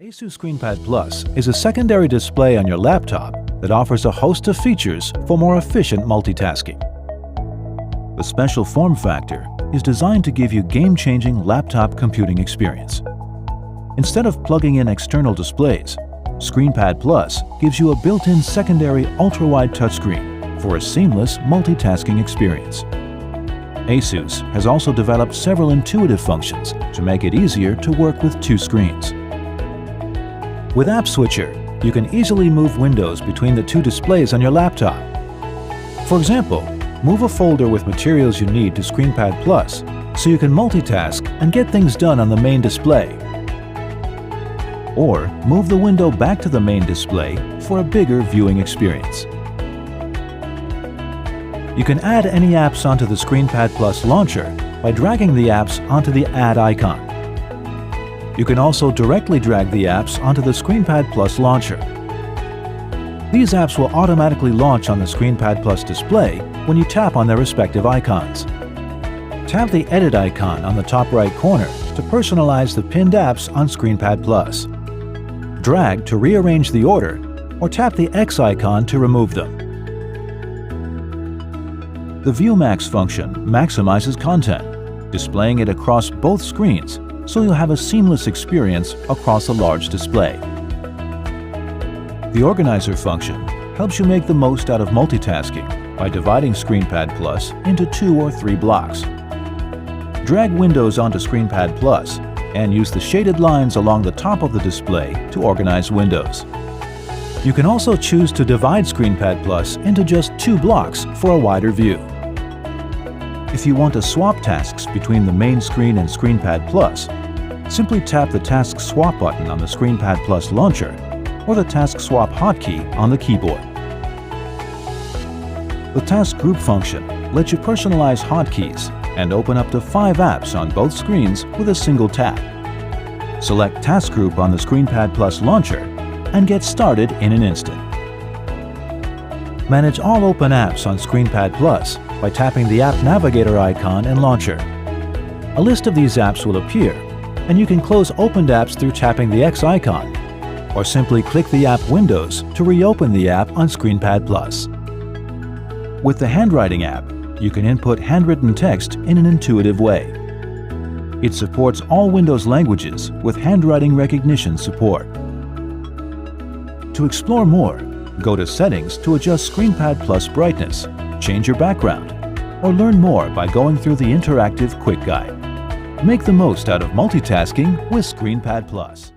Asus ScreenPad Plus is a secondary display on your laptop that offers a host of features for more efficient multitasking. The special form factor is designed to give you game-changing laptop computing experience. Instead of plugging in external displays, ScreenPad Plus gives you a built-in secondary ultra-wide touchscreen for a seamless multitasking experience. Asus has also developed several intuitive functions to make it easier to work with two screens. With App Switcher, you can easily move windows between the two displays on your laptop. For example, move a folder with materials you need to ScreenPad Plus so you can multitask and get things done on the main display. Or move the window back to the main display for a bigger viewing experience. You can add any apps onto the ScreenPad Plus launcher by dragging the apps onto the Add icon. You can also directly drag the apps onto the ScreenPad Plus launcher. These apps will automatically launch on the ScreenPad Plus display when you tap on their respective icons. Tap the Edit icon on the top right corner to personalize the pinned apps on ScreenPad Plus. Drag to rearrange the order, or tap the X icon to remove them. The View Max function maximizes content, displaying it across both screens so you'll have a seamless experience across a large display. The Organizer function helps you make the most out of multitasking by dividing ScreenPad Plus into 2 or 3 blocks. Drag windows onto ScreenPad Plus and use the shaded lines along the top of the display to organize windows. You can also choose to divide ScreenPad Plus into just 2 blocks for a wider view. If you want to swap tasks between the main screen and ScreenPad Plus, simply tap the Task Swap button on the ScreenPad Plus launcher or the Task Swap hotkey on the keyboard. The Task Group function lets you personalize hotkeys and open up to 5 apps on both screens with a single tap. Select Task Group on the ScreenPad Plus launcher and get started in an instant. Manage all open apps on ScreenPad Plus by tapping the App Navigator icon in Launcher. A list of these apps will appear, and you can close opened apps through tapping the X icon, or simply click the app windows to reopen the app on ScreenPad Plus. With the Handwriting app, you can input handwritten text in an intuitive way. It supports all Windows languages with handwriting recognition support. To explore more, go to Settings to adjust ScreenPad Plus brightness, change your background, or learn more by going through the interactive quick guide. Make the most out of multitasking with ScreenPad Plus.